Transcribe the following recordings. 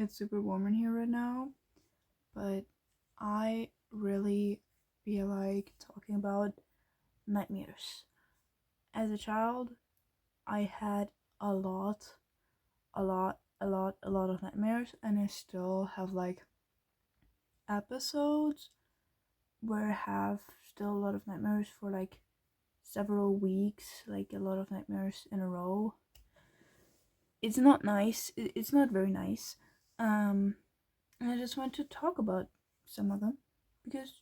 It's super warm in here right now, but I really feel like talking about nightmares. As a child, I had a lot, a lot of nightmares, and I still have like episodes where I have still a lot of nightmares for like several weeks, like a lot of nightmares in a row. It's not nice. It's not very nice. Um, and I just want to talk about some of them because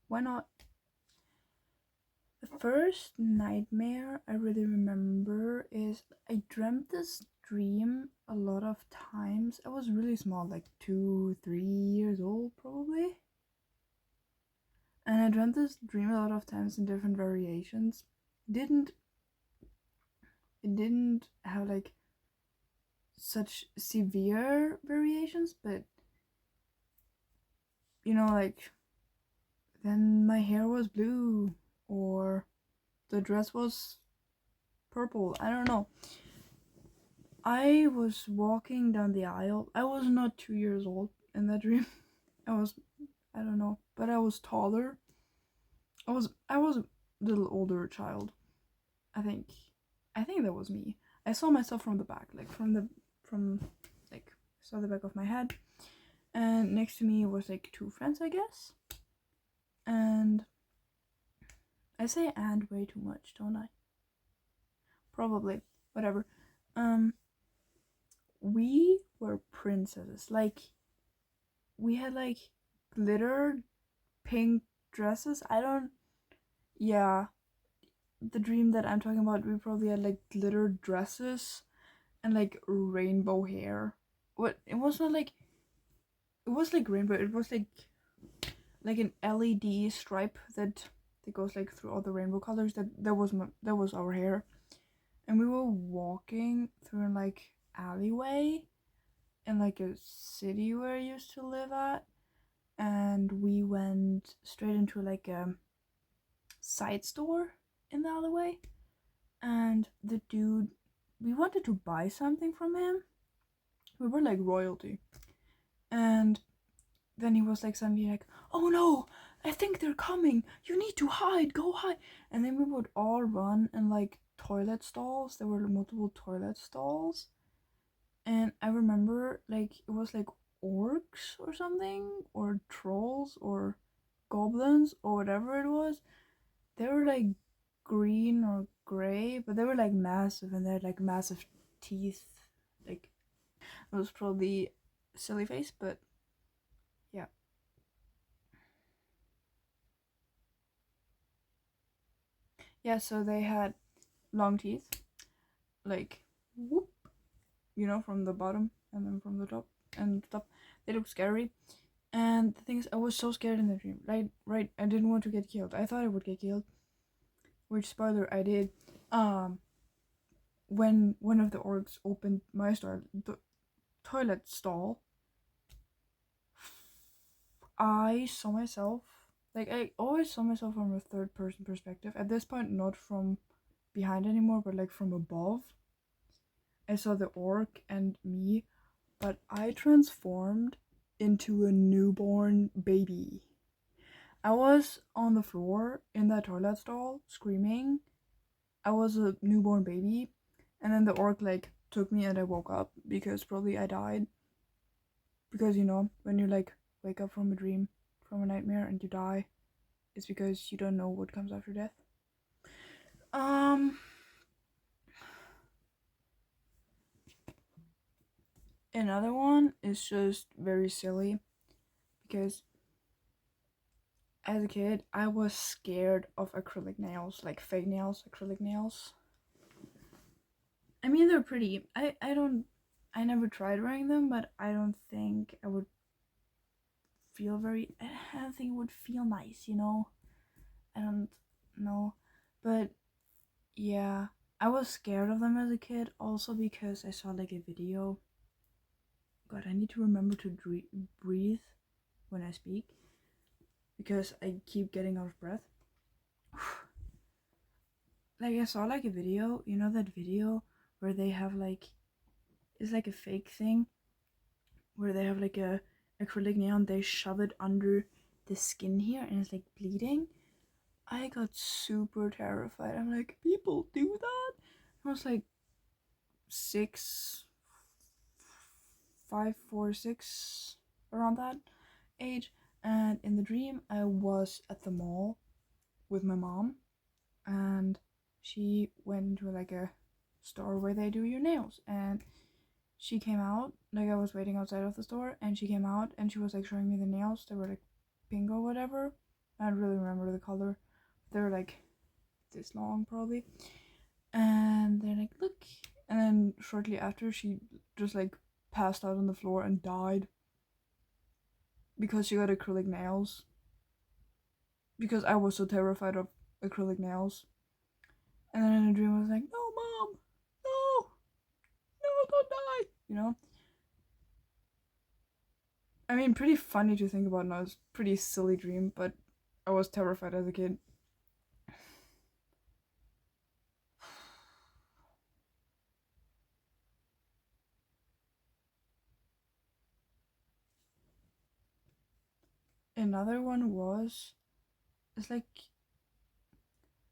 why not? The first nightmare I really remember is I dreamt this dream a lot of times. I was really small, like 2, 3 years old probably. And I dreamt this dream a lot of times in different variations. Didn't it didn't have like such severe variations, but like then my hair was blue or the dress was purple. I don't know. I was walking down the aisle. I was not 2 years old in that dream. I don't know, but I was taller. I was a little older child. I think I think that was me. I saw myself from the back, like from like saw the back of my head, and next to me was like two friends, I guess. And I say "and" way too much, don't I? Probably. Whatever. Um, we were princesses. Like we had like glitter pink dresses. I don't. Yeah, the dream that I'm talking about, we probably had like glitter dresses and like rainbow hair. What? It was not like it was like rainbow. It was like an LED stripe that goes like through all the rainbow colors. That was our hair, and we were walking through like alleyway in like a city where I used to live at, and we went straight into like a side store in the alleyway, and the dude, we wanted to buy something from him. We were like royalty, and then he was like suddenly like, "Oh no, I think they're coming. You need to hide. Go hide." And then we would all run in like toilet stalls. There were multiple toilet stalls, and I remember like it was like orcs or something, or trolls or goblins or whatever it was. They were like green or gray, but they were like massive and they had like massive teeth. Like it was probably silly face, but yeah. Yeah, so they had long teeth, like whoop, from the bottom and then from the top and the top. They looked scary. And the thing is, I was so scared in the dream. Right. I didn't want to get killed. I thought I would get killed, which spoiler I did. Um, when one of the orcs opened my the toilet stall, I saw myself. Like I always saw myself from a third person perspective. At this point, not from behind anymore, but like from above. I saw the orc and me, but I transformed into a newborn baby. I was on the floor in that toilet stall screaming. I was a newborn baby, and then the orc like took me and I woke up because probably I died. Because when you like wake up from a dream, from a nightmare, and you die, it's because you don't know what comes after death. Um, Another one is just very silly because as a kid I was scared of acrylic nails, like fake nails, acrylic nails. I mean, they're pretty. I never tried wearing them, but I don't think I would feel very. I don't think it would feel nice. I don't know, but yeah, I was scared of them as a kid. Also because I saw like a video. God, I need to remember to breathe when I speak because I keep getting out of breath. Like I saw like a video. You know that video where they have like it's like a fake thing where they have like a acrylic nail and they shove it under the skin here and it's like bleeding. I got super terrified. I'm like, people do that? I was like 6, 5, 4, 6, around that age. And in the dream, I was at the mall with my mom, and she went to like a store where they do your nails. And she came out, like I was waiting outside of the store, and she came out and she was like showing me the nails. They were like pink or whatever. I don't really remember the color. They were like this long, probably. And they're like, look. And then shortly after, she just like passed out on the floor and died because she got acrylic nails. Because I was so terrified of acrylic nails. And then in a dream, I was like, no, mom, no, no, don't die. You know? I mean, pretty funny to think about now. It's a pretty silly dream, but I was terrified as a kid. Another one was, it's like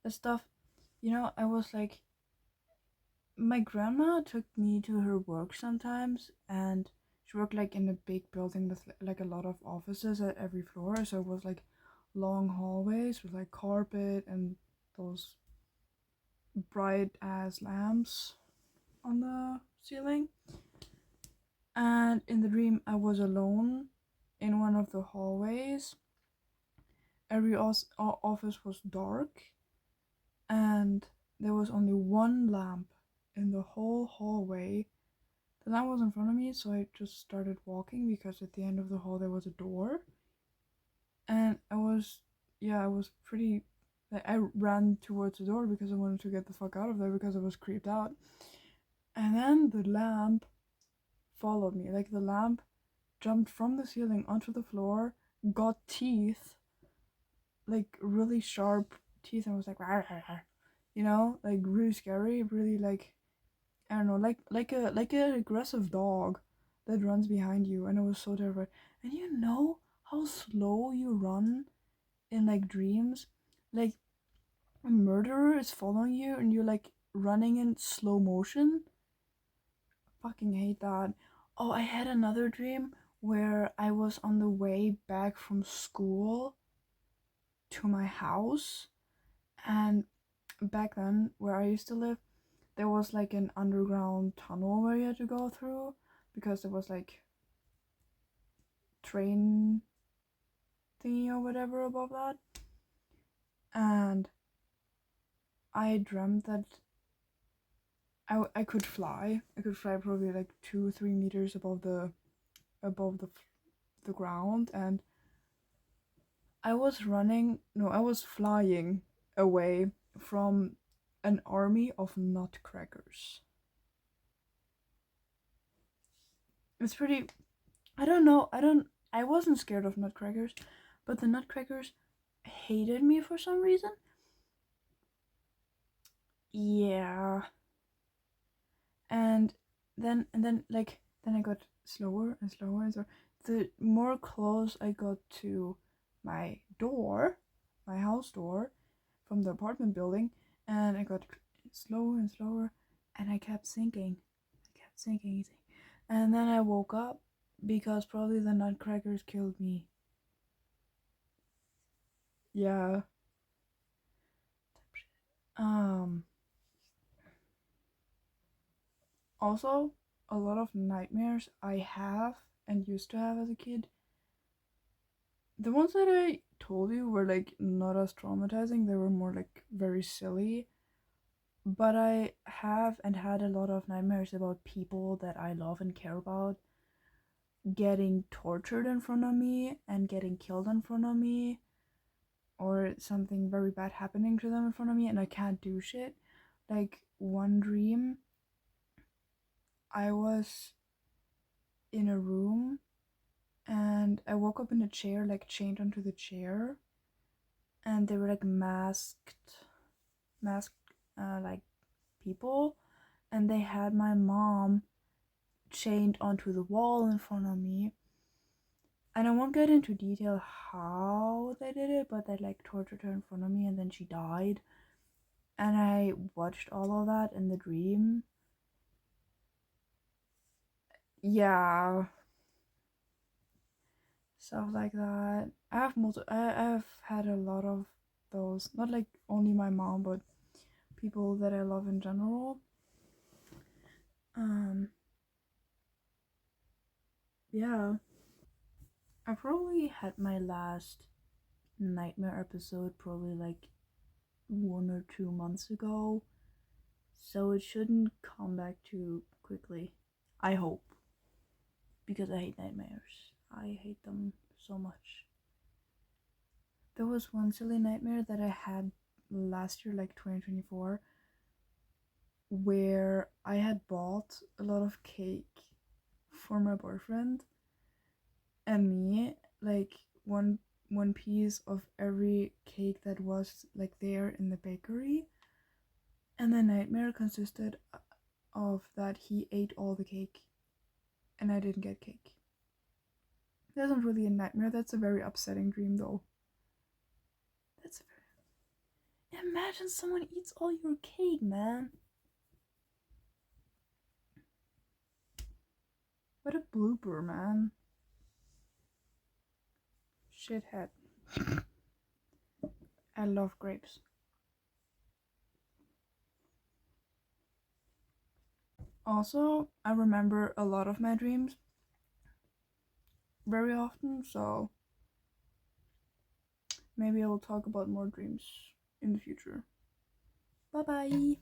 the stuff, I was like, my grandma took me to her work sometimes, and she worked like in a big building with like a lot of offices at every floor, so it was like long hallways with like carpet and those bright ass lamps on the ceiling. And in the dream, I was alone in one of the hallways. Every office was dark, and there was only one lamp in the whole hallway. The lamp was in front of me, so I just started walking because at the end of the hall there was a door. And I was pretty. Like, I ran towards the door because I wanted to get the fuck out of there because I was creeped out. And then the lamp followed me. Like, the lamp jumped from the ceiling onto the floor, got teeth, like really sharp teeth, and was like, "Rawr, rawr, rawr." Like really scary, really like, I don't know, like an aggressive dog that runs behind you, and I was so terrified. And you know how slow you run in like dreams, like a murderer is following you, and you're like running in slow motion. Fucking hate that. Oh, I had another dream where I was on the way back from school to my house, and back then where I used to live, there was like an underground tunnel where you had to go through because there was like train thingy or whatever above that. And I dreamt that I could fly. I could fly probably like 2-3 meters above the ground, and I was flying away from an army of nutcrackers. It's pretty, I don't know, I wasn't scared of nutcrackers, but the nutcrackers hated me for some reason. Yeah. And then I got slower and slower and slower. The more close I got to my door, my house door from the apartment building, and I got slower and slower, and I kept sinking. And then I woke up because probably the nutcrackers killed me. Yeah. Um Also, a lot of nightmares I have and used to have as a kid. The ones that I told you were like not as traumatizing, they were more like very silly. But I have and had a lot of nightmares about people that I love and care about getting tortured in front of me and getting killed in front of me, or something very bad happening to them in front of me, and I can't do shit. Like one dream, I was in a room and I woke up in a chair, like chained onto the chair, and they were like masked, like people, and they had my mom chained onto the wall in front of me. And I won't get into detail how they did it, but they like tortured her in front of me and then she died. And I watched all of that in the dream. Yeah, stuff like that. I've had a lot of those. Not like only my mom, but people that I love in general. Yeah. I probably had my last nightmare episode probably like 1 or 2 months ago, so it shouldn't come back too quickly. I hope, because I hate nightmares. I hate them so much. There was one silly nightmare that I had last year, like 2024, where I had bought a lot of cake for my boyfriend and me, like one piece of every cake that was like there in the bakery. And the nightmare consisted of that he ate all the cake and I didn't get cake. That's not really a nightmare, that's a very upsetting dream though. That's a very... Imagine someone eats all your cake, man. What a blooper, man. Shithead. I love grapes. Also, I remember a lot of my dreams very often, so maybe I will talk about more dreams in the future. Bye bye!